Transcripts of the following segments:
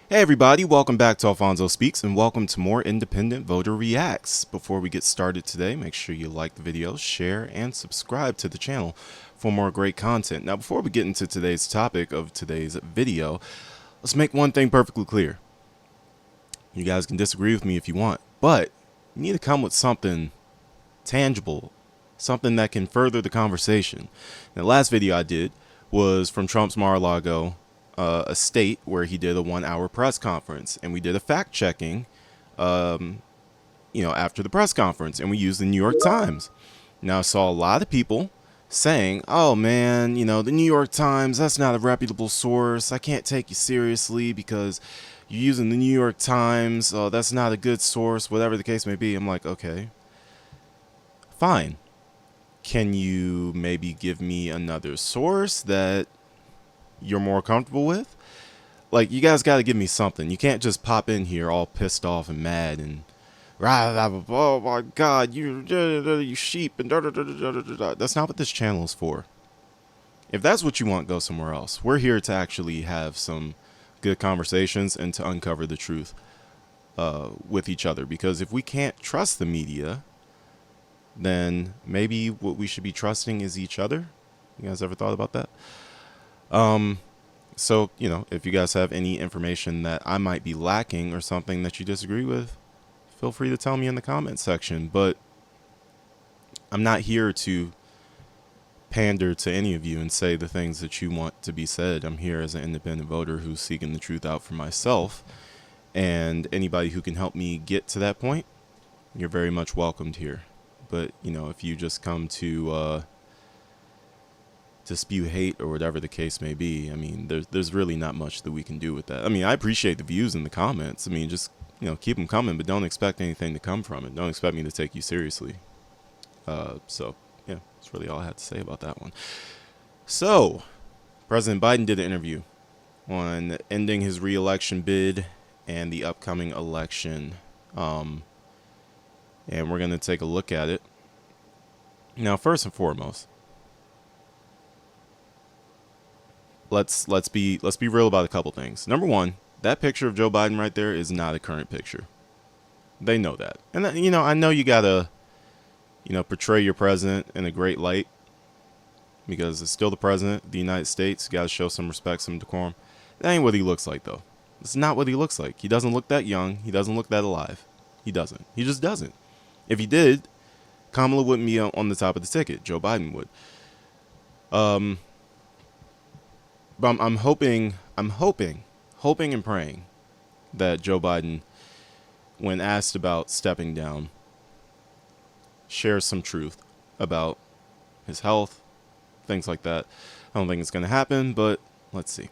Hey everybody, welcome back to Alfonso Speaks and welcome to more Independent Voter Reacts. Before we get started today, make sure you like the video, share, and subscribe to the channel for more great content. Now before we get into today's topic of today's video, let's make one thing perfectly clear. You guys can disagree with me if you want, but you need to come with something tangible, something that can further the conversation. Now, the last video I did was from Trump's Mar-a-Lago estate, where he did a 1-hour press conference, and we did a fact-checking after the press conference, and we used the New York Times. Now I saw a lot of people saying, oh man, the New York Times, that's not a reputable source, I can't take you seriously because you're using the New York Times, that's not a good source, whatever the case may be. I'm like, okay, fine, can you maybe give me another source that you're more comfortable with? Like, you guys got to give me something. You can't just pop in here all pissed off and mad and oh my god, you sheep and that's not what this channel is for. If that's what you want, go somewhere else. We're here to actually have some good conversations and to uncover the truth with each other, because if we can't trust the media, then maybe what we should be trusting is each other. You guys ever thought about that? So, if you guys have any information that I might be lacking or something that you disagree with, feel free to tell me in the comments section. But I'm not here to pander to any of you and say the things that you want to be said. I'm here as an independent voter who's seeking the truth out for myself. And anybody who can help me get to that point, you're very much welcomed here. But, if you just come to spew hate or whatever the case may be, I mean, there's really not much that we can do with that. I mean, I appreciate the views in the comments. I mean, just, keep them coming, but don't expect anything to come from it. Don't expect me to take you seriously. So, yeah, that's really all I had to say about that one. So, President Biden did an interview on ending his re-election bid and the upcoming election. And we're going to take a look at it. Now, first and foremost, let's be real about a couple things. Number one, that picture of Joe Biden right there is not a current picture. They know that. And I know you gotta portray your president in a great light, because it's still the president of the United States. You gotta show some respect, some decorum. That ain't what he looks like, though. It's not what he looks like. He doesn't look that young. He doesn't look that alive. He doesn't. He just doesn't. If he did, Kamala wouldn't be on the top of the ticket. Joe Biden would. But I'm hoping and praying that Joe Biden, when asked about stepping down, shares some truth about his health, things like that. I don't think it's going to happen, but let's see.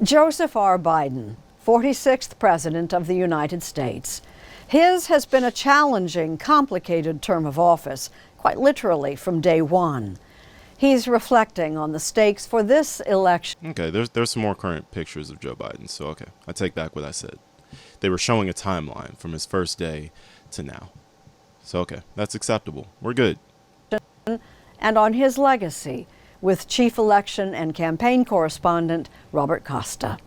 Joseph R. Biden, 46th President of the United States. His has been a challenging, complicated term of office, quite literally from day one. He's reflecting on the stakes for this election. Okay, there's some more current pictures of Joe Biden, so okay, I take back what I said. They were showing a timeline from his first day to now. So okay, that's acceptable. We're good. And on his legacy with Chief Election and Campaign Correspondent Robert Costa.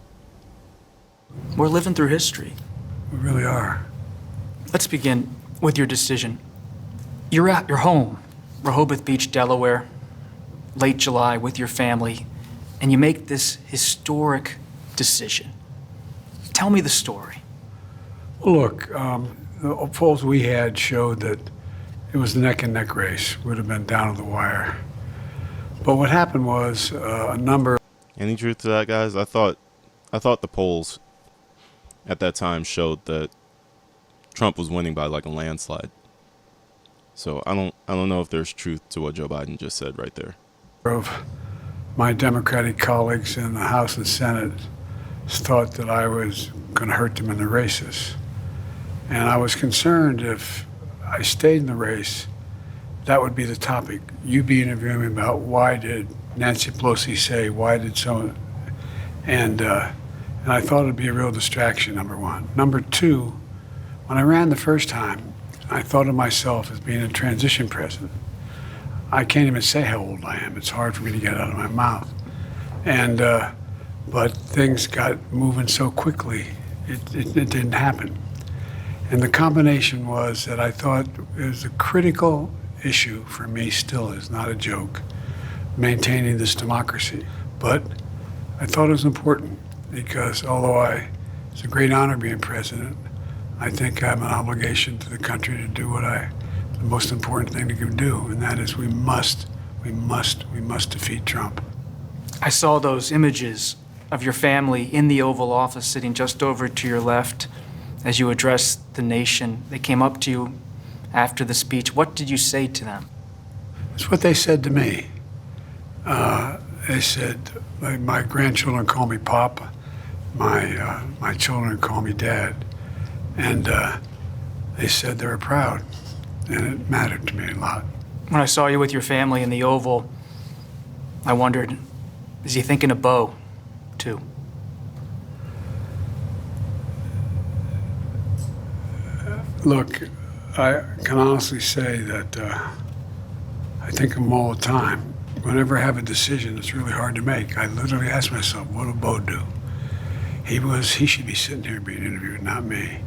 We're living through history. We really are. Let's begin with your decision. You're at your home, Rehoboth Beach, Delaware, late July with your family, and you make this historic decision. Tell me the story. Look, the polls we had showed that it was a neck-and-neck race. Would have been down to the wire. But what happened was a number. Any truth to that, guys? I thought the polls at that time showed that Trump was winning by like a landslide. So I don't know if there's truth to what Joe Biden just said right there. Of my Democratic colleagues in the House and Senate thought that I was going to hurt them in the races. And I was concerned if I stayed in the race, that would be the topic. You'd be interviewing me about why did Nancy Pelosi say, why did someone, and I thought it'd be a real distraction, number one. Number two, when I ran the first time, I thought of myself as being a transition president. I can't even say how old I am. It's hard for me to get out of my mouth. And but things got moving so quickly It didn't happen. And the combination was that I thought it was a critical issue for me, still is, not a joke, maintaining this democracy. But I thought it was important because although it's a great honor being president, I think I have an obligation to the country to do the most important thing to do, and that is we must defeat Trump. I saw those images of your family in the Oval Office sitting just over to your left as you addressed the nation. They came up to you after the speech. What did you say to them? It's what they said to me. They said, my grandchildren call me Pop, my children call me Dad, and they said they were proud, and it mattered to me a lot. When I saw you with your family in the Oval, I wondered, is he thinking of Bo, too? Look, I can honestly say that I think of him all the time. Whenever I have a decision, it's really hard to make. I literally ask myself, what will Bo do? He should be sitting here being interviewed, not me.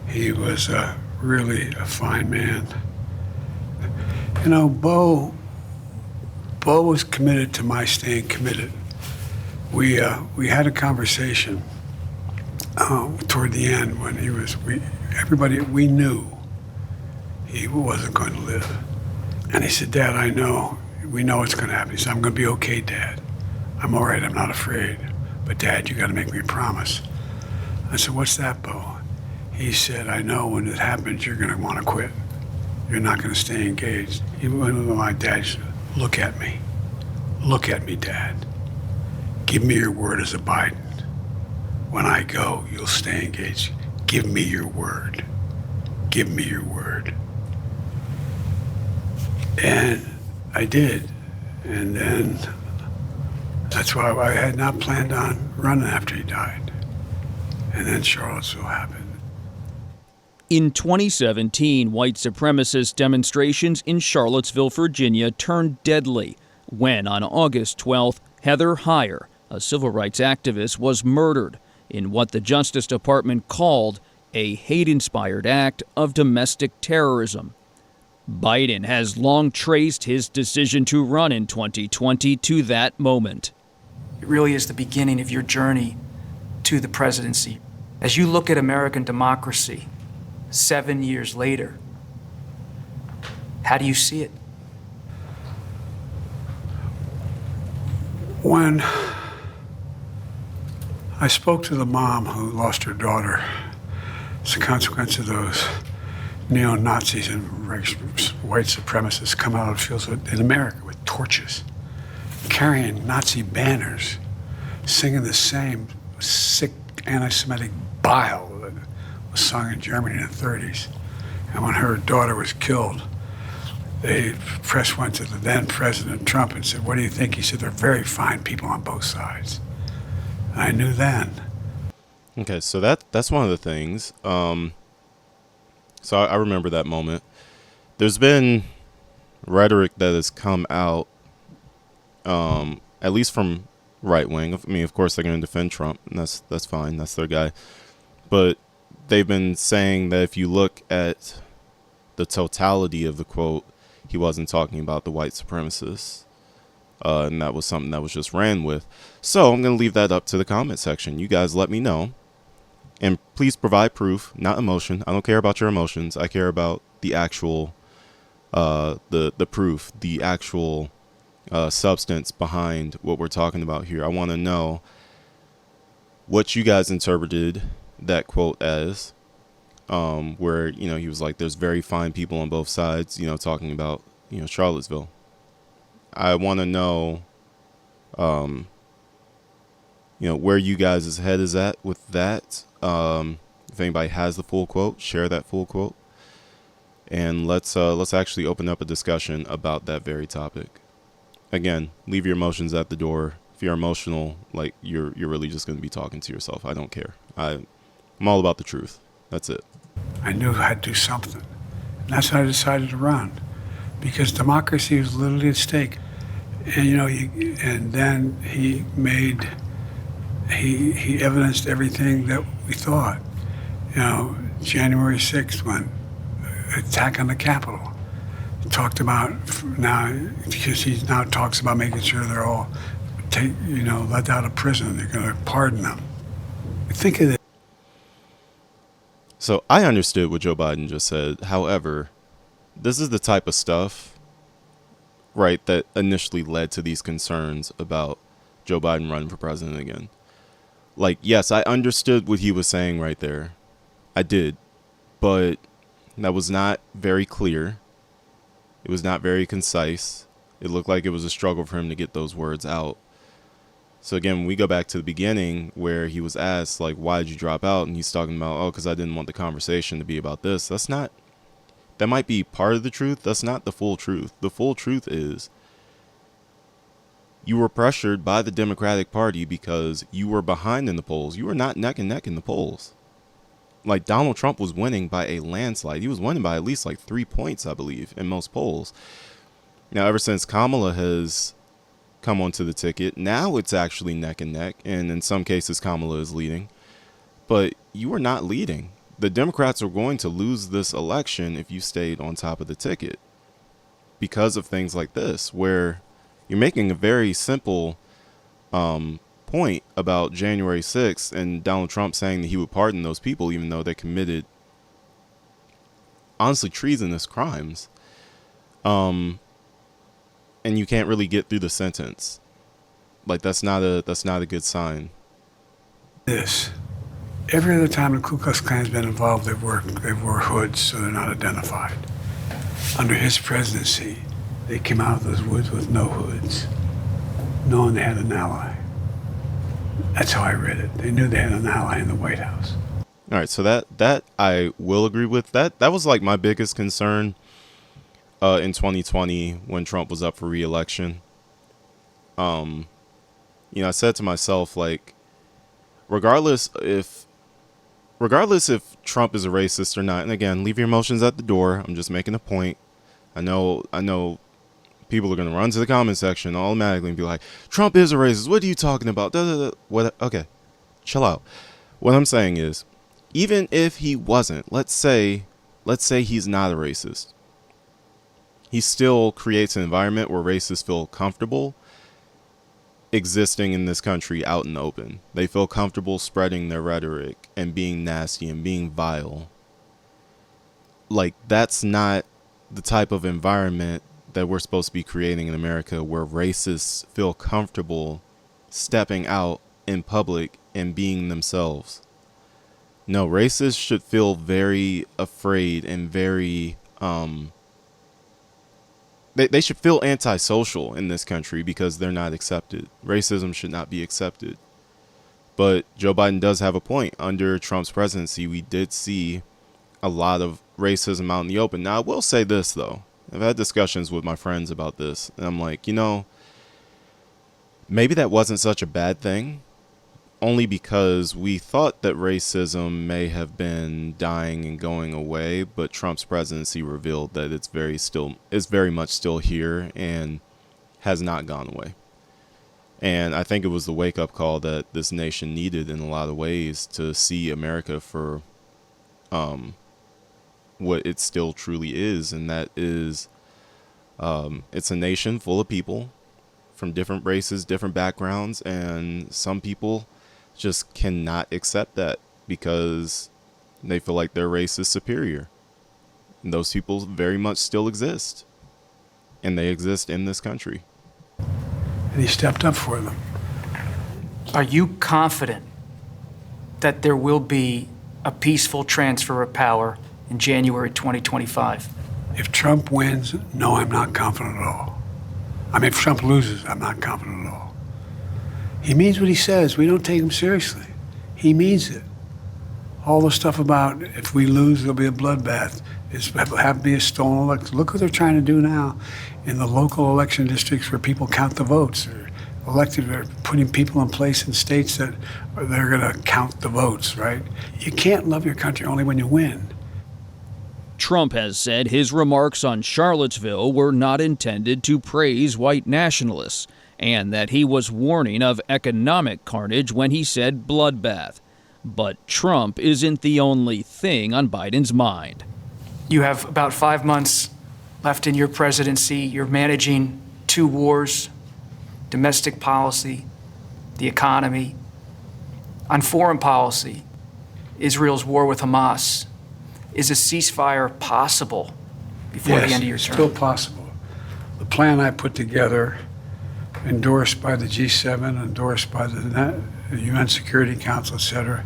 He was really a fine man. You know, Bo was committed to my staying committed. We had a conversation toward the end when we knew he wasn't going to live. And he said, Dad, we know it's going to happen. He said, I'm going to be okay, Dad. I'm all right, I'm not afraid. But Dad, you got to make me a promise. I said, what's that, Bo? He said, I know when it happens, you're going to want to quit. You're not going to stay engaged. He went to my dad, said, look at me. Look at me, Dad. Give me your word as a Biden. When I go, you'll stay engaged. Give me your word. Give me your word. And I did. And then that's why I had not planned on running after he died. And then Charlottesville happened. In 2017, white supremacist demonstrations in Charlottesville, Virginia turned deadly when, on August 12th, Heather Heyer, a civil rights activist, was murdered in what the Justice Department called a hate-inspired act of domestic terrorism. Biden has long traced his decision to run in 2020 to that moment. It really is the beginning of your journey to the presidency. As you look at American democracy 7 years later, how do you see it? When I spoke to the mom who lost her daughter as a consequence of those neo-Nazis and white supremacists come out of fields in America with torches, carrying Nazi banners, singing the same sick anti-Semitic bile that was sung in Germany in the 30s. And when her daughter was killed, the press went to the then President Trump and said, what do you think? He said, they're very fine people on both sides. And I knew then. Okay, so that's one of the things. So I remember that moment. There's been rhetoric that has come out, at least from right wing. I mean, of course, they're going to defend Trump, and that's fine. That's their guy. But they've been saying that if you look at the totality of the quote, he wasn't talking about the white supremacists. And that was something that was just ran with. So I'm going to leave that up to the comment section. You guys let me know. And please provide proof, not emotion. I don't care about your emotions. I care about the actual, the proof, the actual substance behind what we're talking about here. I want to know what you guys interpreted that quote as, where, you know, he was like, there's very fine people on both sides, you know, talking about, you know, Charlottesville. I want to know, you know, where you guys' head is at with that. If anybody has the full quote, share that full quote, and let's actually open up a discussion about that very topic. Again, leave your emotions at the door. If you're emotional, like you're really just going to be talking to yourself. I don't care. I'm all about the truth. That's it. I knew I had to do something. And that's why I decided to run, because democracy was literally at stake. And, you know, and then he made he evidenced everything that we thought. You know, January 6th, when attack on the Capitol, he talked about now, because he now talks about making sure they're all let out of prison. They're going to pardon them. Think of it. So I understood what Joe Biden just said. However, this is the type of stuff, right, that initially led to these concerns about Joe Biden running for president again. Like, yes, I understood what he was saying right there. I did. But that was not very clear. It was not very concise. It looked like it was a struggle for him to get those words out. So again, we go back to the beginning where he was asked, like, why did you drop out? And he's talking about, because I didn't want the conversation to be about this. That might be part of the truth. That's not the full truth. The full truth is you were pressured by the Democratic Party because you were behind in the polls. You were not neck and neck in the polls. Like, Donald Trump was winning by a landslide. He was winning by at least like 3 points, I believe, in most polls. Now, ever since Kamala has come onto the ticket, now it's actually neck and neck, and in some cases Kamala is leading, but you were not leading. The Democrats are going to lose this election if you stayed on top of the ticket because of things like this, where you're making a very simple point about January 6th and Donald Trump saying that he would pardon those people even though they committed honestly treasonous crimes. And you can't really get through the sentence. Like, that's not a good sign. Every other time the Ku Klux Klan's been involved, they wore hoods so they're not identified. Under his presidency, they came out of those woods with no hoods, knowing they had an ally. That's how I read it. They knew they had an ally in the White House. All right, so that I will agree with. That was like my biggest concern in 2020 when Trump was up for re-election. I said to myself, like, regardless if Trump is a racist or not, and again, leave your emotions at the door. I'm just making a point. I know people are going to run to the comment section automatically and be like, Trump is a racist. What are you talking about? What? Okay, chill out. What I'm saying is, even if he wasn't, let's say he's not a racist. He still creates an environment where racists feel comfortable existing in this country out in the open. They feel comfortable spreading their rhetoric and being nasty and being vile. Like, that's not the type of environment that we're supposed to be creating in America, where racists feel comfortable stepping out in public and being themselves. No, racists should feel very afraid and very they should feel antisocial in this country because they're not accepted. Racism should not be accepted. But Joe Biden does have a point. Under Trump's presidency, we did see a lot of racism out in the open. Now, I will say this, though. I've had discussions with my friends about this, and I'm like, maybe that wasn't such a bad thing, only because we thought that racism may have been dying and going away, but Trump's presidency revealed that it's very much still here and has not gone away. And I think it was the wake-up call that this nation needed in a lot of ways to see America for what it still truly is, and that is it's a nation full of people from different races, different backgrounds, and some people just cannot accept that because they feel like their race is superior. And those people very much still exist, and they exist in this country. And he stepped up for them. Are you confident that there will be a peaceful transfer of power in January 2025? If Trump wins, no, I'm not confident at all. I mean, if Trump loses, I'm not confident at all. He means what he says. We don't take him seriously. He means it. All the stuff about if we lose, there'll be a bloodbath. Have to be a stolen election. Look what they're trying to do now in the local election districts where people count the votes. They're putting people in place in states that they're going to count the votes, right? You can't love your country only when you win. Trump has said his remarks on Charlottesville were not intended to praise white nationalists, and that he was warning of economic carnage when he said bloodbath. But Trump isn't the only thing on Biden's mind. You have about 5 months left in your presidency. You're managing 2 wars, domestic policy, the economy. On foreign policy, Israel's war with Hamas. Is a ceasefire possible before the end of your term? Still possible. The plan I put together, endorsed by the G7, endorsed by the UN Security Council, etc.,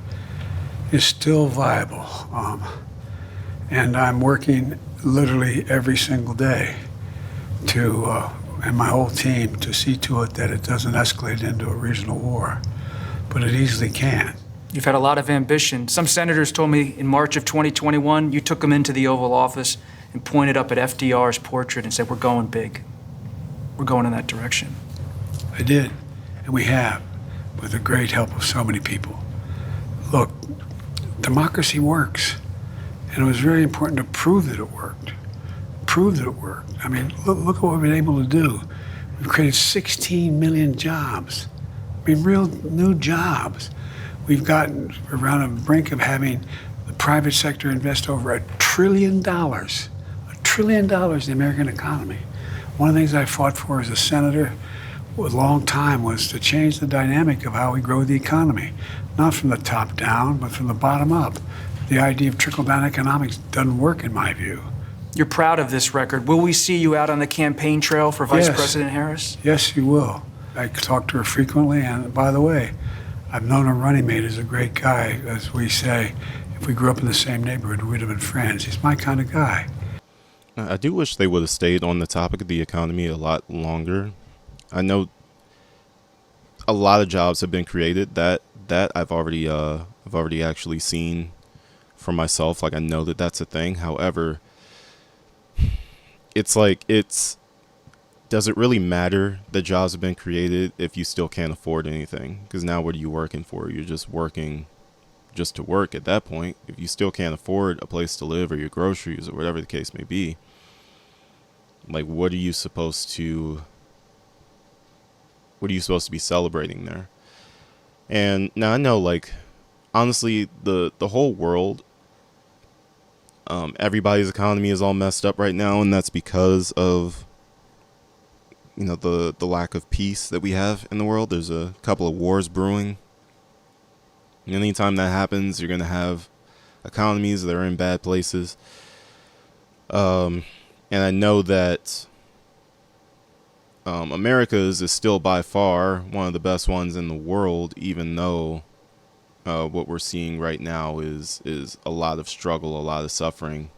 is still viable. And I'm working literally every single day to, and my whole team, to see to it that it doesn't escalate into a regional war. But it easily can. You've had a lot of ambition. Some senators told me in March of 2021, you took them into the Oval Office and pointed up at FDR's portrait and said, we're going big. We're going in that direction. I did, and we have, with the great help of so many people. Look, democracy works, and it was very important to prove that it worked. Prove that it worked. I mean, look at what we've been able to do. We've created 16 million jobs. I mean, real new jobs. We've gotten around the brink of having the private sector invest over $1 trillion. $1 trillion in the American economy. One of the things I fought for as a senator a long time was to change the dynamic of how we grow the economy. Not from the top down, but from the bottom up. The idea of trickle-down economics doesn't work in my view. You're proud of this record. Will we see you out on the campaign trail for Vice Yes. President Harris? Yes, you will. I talk to her frequently, and by the way, I've known her running mate is a great guy. As we say, if we grew up in the same neighborhood, we'd have been friends. He's my kind of guy. I do wish they would have stayed on the topic of the economy a lot longer. I know a lot of jobs have been created that I've already actually seen for myself. Like, I know that that's a thing. However, it's like, does it really matter that jobs have been created if you still can't afford anything? Because now what are you working for? You're just working just to work at that point. If you still can't afford a place to live or your groceries or whatever the case may be, like, what are you supposed to be celebrating there? And now I know, like, honestly, the whole world, everybody's economy is all messed up right now, and that's because of, you know, the lack of peace that we have in the world. There's a couple of wars brewing. And anytime that happens, you're going to have economies that are in bad places. And I know that America's is still by far one of the best ones in the world, even though what we're seeing right now is a lot of struggle, a lot of suffering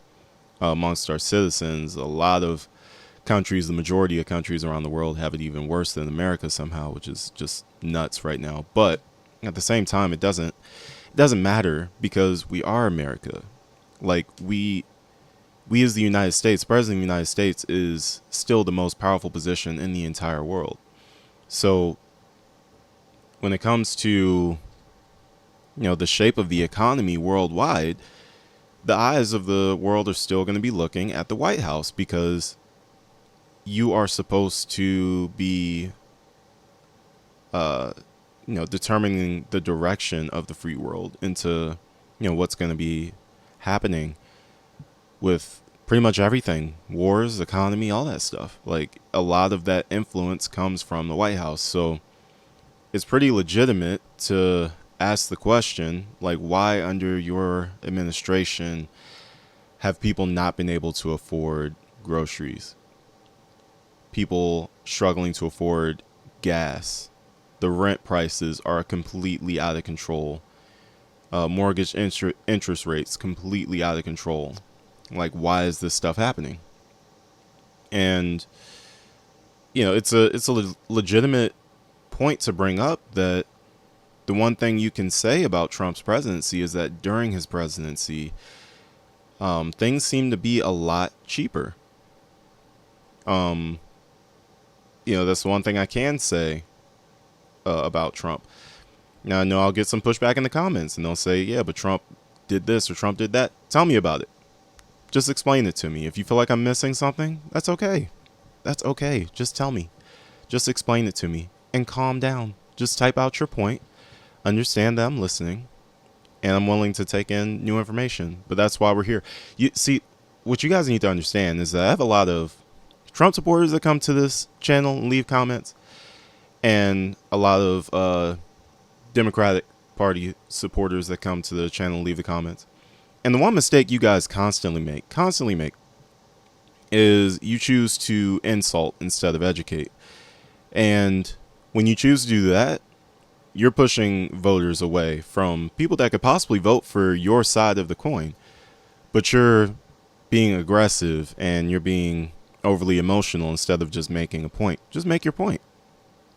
amongst our citizens. A lot of countries, the majority of countries around the world, have it even worse than America somehow, which is just nuts right now. But at the same time, it doesn't matter, because we are America. Like, we as the United States, the President of the United States is still the most powerful position in the entire world. So when it comes to, you know, the shape of the economy worldwide, the eyes of the world are still going to be looking at the White House, because you are supposed to be, determining the direction of the free world into, what's going to be happening with pretty much everything, wars, economy, all that stuff. Like, a lot of that influence comes from the White House. So it's pretty legitimate to ask the question, like, why under your administration have people not been able to afford groceries? People struggling to afford gas. The rent prices are completely out of control. Mortgage interest rates completely out of control. Like, why is this stuff happening? And, it's a legitimate point to bring up, that the one thing you can say about Trump's presidency is that during his presidency, things seem to be a lot cheaper. That's the one thing I can say about Trump. Now, I know I'll get some pushback in the comments, and they'll say, yeah, but Trump did this or Trump did that. Tell me about it. Just explain it to me. If you feel like I'm missing something, that's okay. That's okay. Just tell me. just explain it to me and calm down. Just type out your point, understand that I'm listening, and I'm willing to take in new information. But that's why we're here. You see, what you guys need to understand is that I have a lot of Trump supporters that come to this channel and leave comments, and a lot of Democratic Party supporters that come to the channel and leave the comments. And the one mistake you guys constantly make, is you choose to insult instead of educate. And when you choose to do that, you're pushing voters away from people that could possibly vote for your side of the coin. But you're being aggressive and you're being overly emotional instead of just making a point. Just make your point.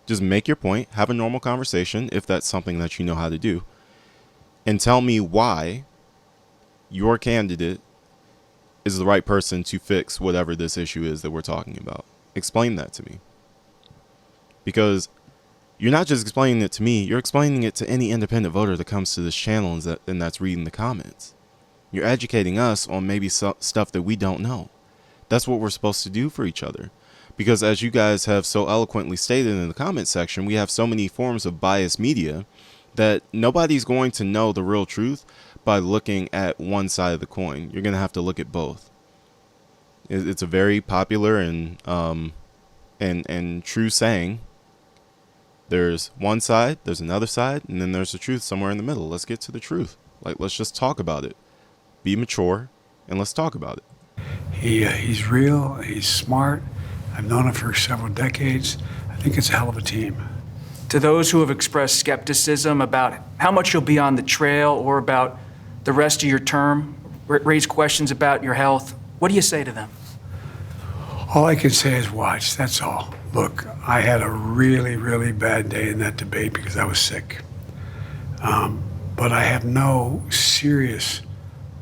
Just make your point. Have a normal conversation if that's something that you know how to do. And tell me why your candidate is the right person to fix whatever this issue is that we're talking about. Explain that to me. Because you're not just explaining it to me, you're explaining it to any independent voter that comes to this channel and that's reading the comments. You're educating us on maybe stuff that we don't know. That's what we're supposed to do for each other. Because as you guys have so eloquently stated in the comment section, we have so many forms of biased media that nobody's going to know the real truth by looking at one side of the coin. You're going to have to look at both. It's a very popular and true saying. There's one side, there's another side, and then there's the truth somewhere in the middle. Let's get to the truth. Let's just talk about it. Be mature, and let's talk about it. He's real, he's smart. I've known him for several decades. I think it's a hell of a team. To those who have expressed skepticism about how much you'll be on the trail or about the rest of your term, raise questions about your health, what do you say to them? All I can say is watch, that's all. Look, I had a really, really bad day in that debate because I was sick. But I have no serious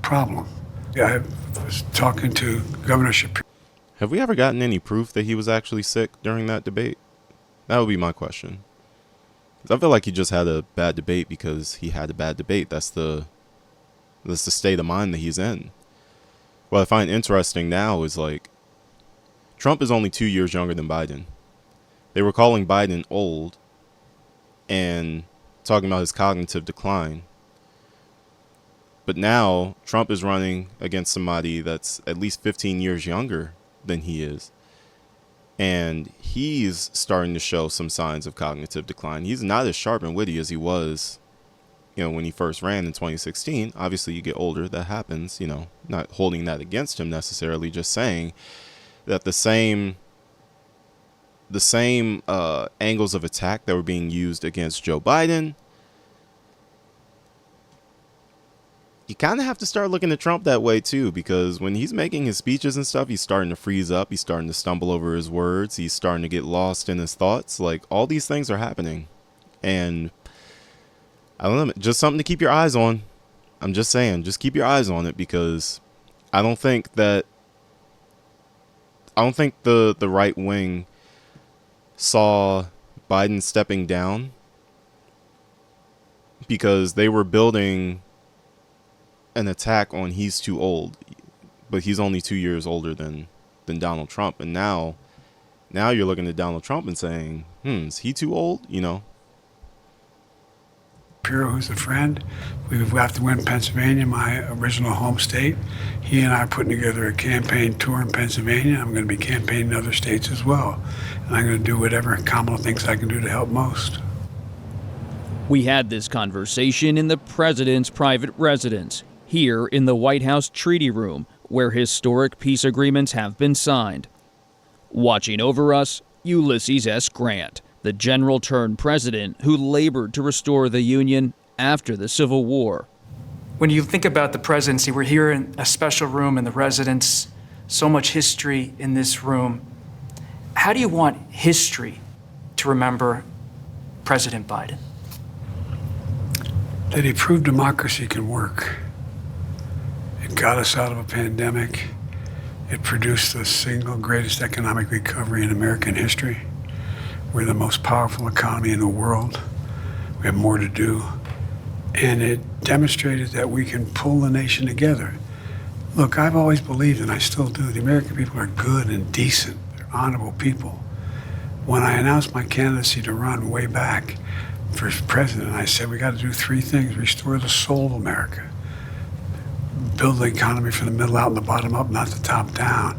problem. I was talking to Governor Shapiro. Have we ever gotten any proof that he was actually sick during that debate? That would be my question. 'Cause I feel like he just had a bad debate because he had a bad debate. That's the state of mind that he's in. What I find interesting now is Trump is only 2 years younger than Biden. They were calling Biden old and talking about his cognitive decline. But now Trump is running against somebody that's at least 15 years younger than he is. And he's starting to show some signs of cognitive decline. He's not as sharp and witty as he was, when he first ran in 2016. Obviously, you get older. That happens, not holding that against him necessarily, just saying that the same angles of attack that were being used against Joe Biden, you kind of have to start looking at Trump that way too, because when he's making his speeches and stuff, he's starting to freeze up. He's starting to stumble over his words. He's starting to get lost in his thoughts. All these things are happening. And I don't know, just something to keep your eyes on. I'm just saying, just keep your eyes on it, because I don't think the right wing saw Biden stepping down because they were building an attack on he's too old, but he's only 2 years older than Donald Trump. And now you're looking at Donald Trump and saying, is he too old? Shapiro, who's a friend, we have to win Pennsylvania, my original home state. He and I are putting together a campaign tour in Pennsylvania. I'm going to be campaigning in other states as well. And I'm going to do whatever Kamala thinks I can do to help most. We had this conversation in the president's private residence, here in the White House Treaty Room, where historic peace agreements have been signed. Watching over us, Ulysses S. Grant, the general turned president who labored to restore the Union after the Civil War. When you think about the presidency, we're here in a special room in the residence, so much history in this room. How do you want history to remember President Biden? That he proved democracy can work. It got us out of a pandemic. It produced the single greatest economic recovery in American history. We're the most powerful economy in the world. We have more to do. And it demonstrated that we can pull the nation together. Look, I've always believed, and I still do, the American people are good and decent. They're honorable people. When I announced my candidacy to run way back for president, I said we got to do three things: restore the soul of America, build the economy from the middle out and the bottom up, not the top down,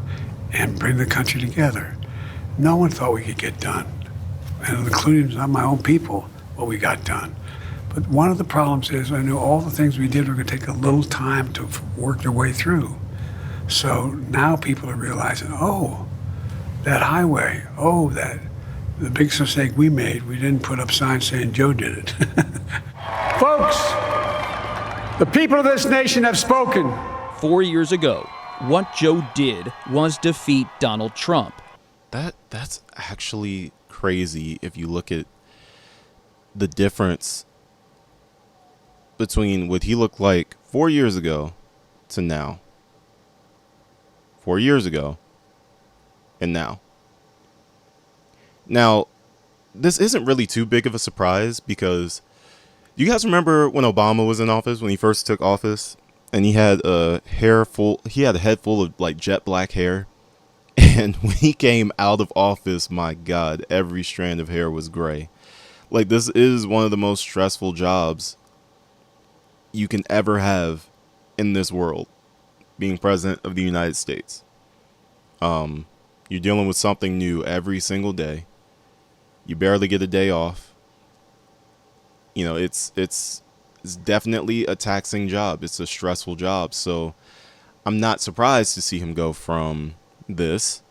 and bring the country together. No one thought we could get done, and including not my own people, what we got done. But one of the problems is I knew all the things we did were going to take a little time to work their way through. So now people are realizing, oh, that highway, oh, the big mistake we made, we didn't put up signs saying Joe did it. Folks, the people of this nation have spoken. 4 years ago, what Joe did was defeat Donald Trump. That's actually crazy if you look at the difference between what he looked like 4 years ago to now. 4 years ago and now. Now, this isn't really too big of a surprise because you guys remember when Obama was in office, when he first took office, and he had a head full of like jet black hair. And when he came out of office, my God, every strand of hair was gray. Like, this is one of the most stressful jobs you can ever have in this world, being president of the United States. You're dealing with something new every single day. You barely get a day off. You know, it's definitely a taxing job. It's a stressful job. So I'm not surprised to see him go from this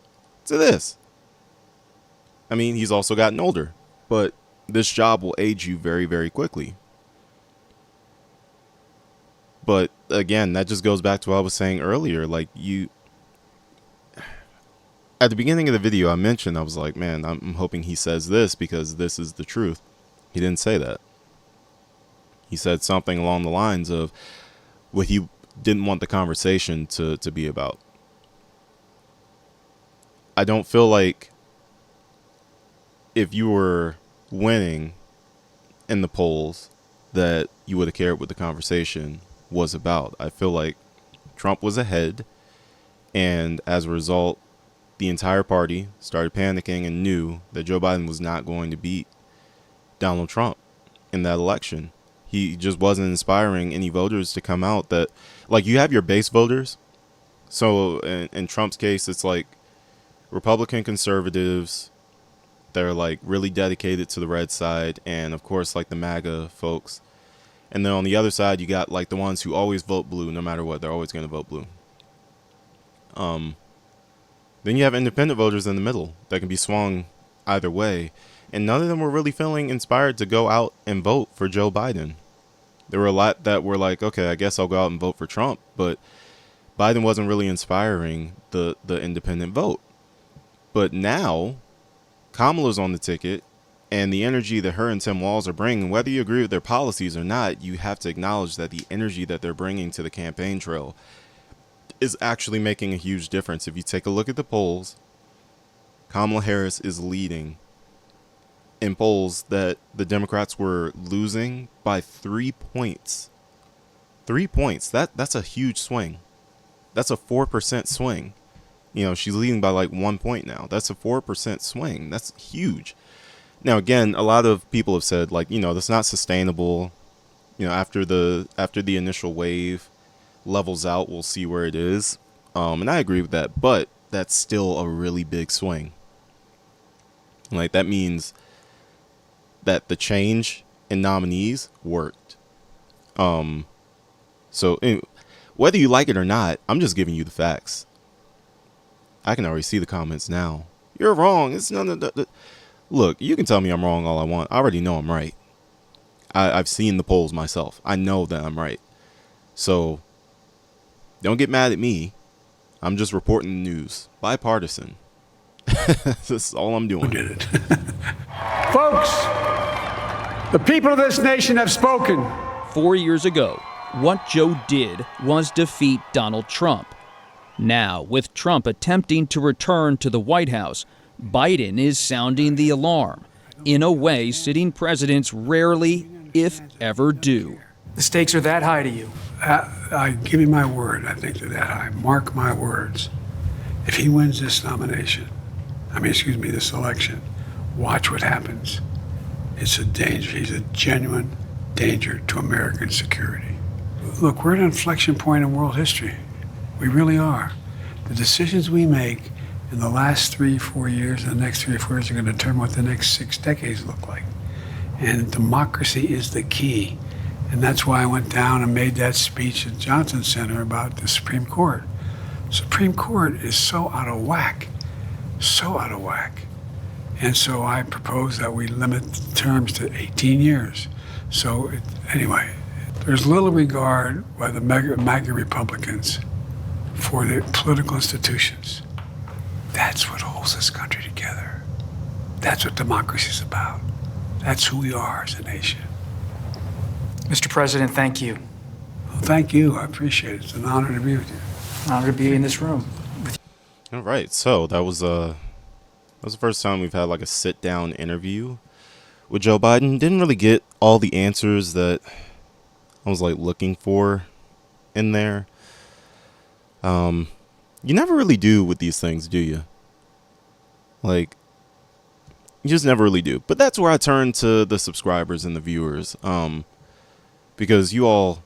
to this. I mean, he's also gotten older, but this job will age you very, very quickly. But again, that just goes back to what I was saying earlier. Like, at the beginning of the video, I mentioned, I was like, man, I'm hoping he says this because this is the truth. He didn't say that. He said something along the lines of what he didn't want the conversation to be about. I don't feel like if you were winning in the polls that you would have cared what the conversation was about. I feel like Trump was ahead, and as a result, the entire party started panicking and knew that Joe Biden was not going to beat Donald Trump in that election. He just wasn't inspiring any voters to come out. That, like, you have your base voters. So in Trump's case, it's like Republican conservatives. They're like really dedicated to the red side, and of course, like the MAGA folks. And then on the other side, you got like the ones who always vote blue, no matter what. They're always going to vote blue. Then you have independent voters in the middle that can be swung either way. And none of them were really feeling inspired to go out and vote for Joe Biden. There were a lot that were like, okay, I guess I'll go out and vote for Trump. But Biden wasn't really inspiring the independent vote. But now, Kamala's on the ticket, and the energy that her and Tim Walz are bringing, whether you agree with their policies or not, you have to acknowledge that the energy that they're bringing to the campaign trail is actually making a huge difference. If you take a look at the polls, Kamala Harris is leading in polls that the Democrats were losing by 3 points. 3 points. That's a huge swing. That's a 4% swing. You know, she's leading by like 1 point now. That's a 4% swing. That's huge. Now, again, a lot of people have said, like, you know, that's not sustainable. You know, after the initial wave levels out, we'll see where it is. And I agree with that, but that's still a really big swing. Like, that means that the change in nominees worked. So anyway, whether you like it or not, I'm just giving you the facts. I can already see the comments now. You're wrong. It's none of the. Look, you can tell me I'm wrong all I want. I already know I'm right. I've seen the polls myself. I know that I'm right. So don't get mad at me. I'm just reporting the news. Bipartisan. That's all I'm doing. Who did it? Folks, the people of this nation have spoken. 4 years ago, what Joe did was defeat Donald Trump. Now, with Trump attempting to return to the White House, Biden is sounding the alarm, in a way sitting presidents rarely, if ever, do. The stakes are that high to you. I give you my word, I think they're that high. Mark my words. If he wins this nomination, this election, Watch what happens. It's a danger. He's a genuine danger to American security. Look, we're at an inflection point in world history. We really are. The decisions we make in the last 3-4 years and the next 3 or 4 years are going to determine what the next 6 decades look like. And democracy is the key. And that's why I went down and made that speech at Johnson Center about the Supreme Court. Supreme Court is so out of whack, so out of whack. And so I propose that we limit the terms to 18 years. So anyway, there's little regard by the MAGA Republicans for the political institutions. That's what holds this country together. That's what democracy is about. That's who we are as a nation. Mr. President, thank you. Well, thank you. I appreciate it. It's an honor to be with you. Honor to be in this room. All right, so that was the first time we've had like a sit-down interview with Joe Biden. Didn't really get all the answers that I was like looking for in there. You never really do with these things, do you? Like, you just never really do. But that's where I turn to the subscribers and the viewers, because you all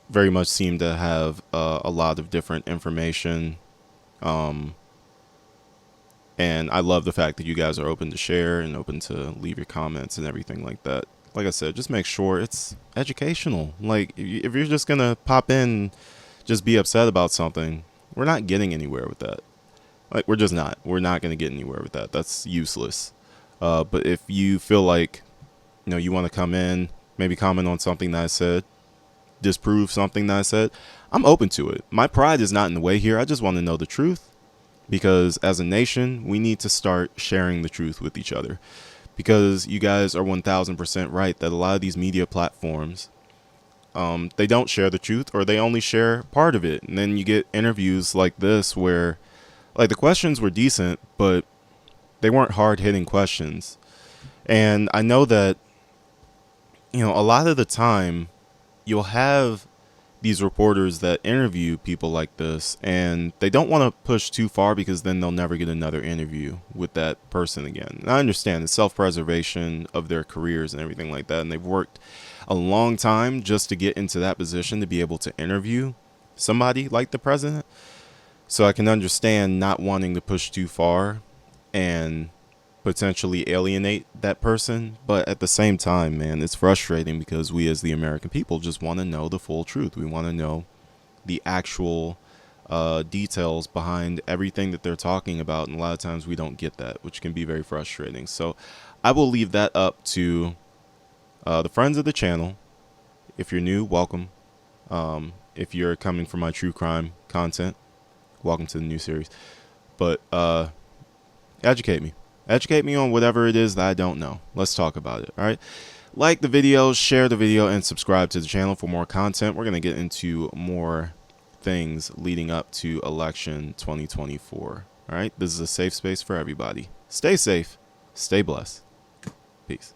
very much seem to have a lot of different information. And I love the fact that you guys are open to share and open to leave your comments and everything like that. Like I said, just make sure it's educational. Like, if you're just going to pop in, just be upset about something, we're not getting anywhere with that. Like, we're just not. We're not going to get anywhere with that. That's useless. But if you feel like, you know, you want to come in, maybe comment on something that I said, disprove something that I said, I'm open to it. My pride is not in the way here. I just want to know the truth. Because as a nation, we need to start sharing the truth with each other. Because you guys are 1000% right that a lot of these media platforms, they don't share the truth, or they only share part of it. And then you get interviews like this where, like, the questions were decent, but they weren't hard-hitting questions. And I know that, you know, a lot of the time you'll have these reporters that interview people like this, and they don't want to push too far because then they'll never get another interview with that person again. And I understand the self-preservation of their careers and everything like that, and they've worked a long time just to get into that position to be able to interview somebody like the president. So I can understand not wanting to push too far and potentially alienate that person. But at the same time, man, it's frustrating because we as the American people just want to know the full truth. We want to know the actual details behind everything that they're talking about. And a lot of times we don't get that, which can be very frustrating. So I will leave that up to the friends of the channel. If you're new, welcome. If you're coming from my true crime content, welcome to the new series. But educate me. Educate me on whatever it is that I don't know. Let's talk about it, all right? Like the video, share the video, and subscribe to the channel for more content. We're going to get into more things leading up to election 2024, all right? This is a safe space for everybody. Stay safe. Stay blessed. Peace.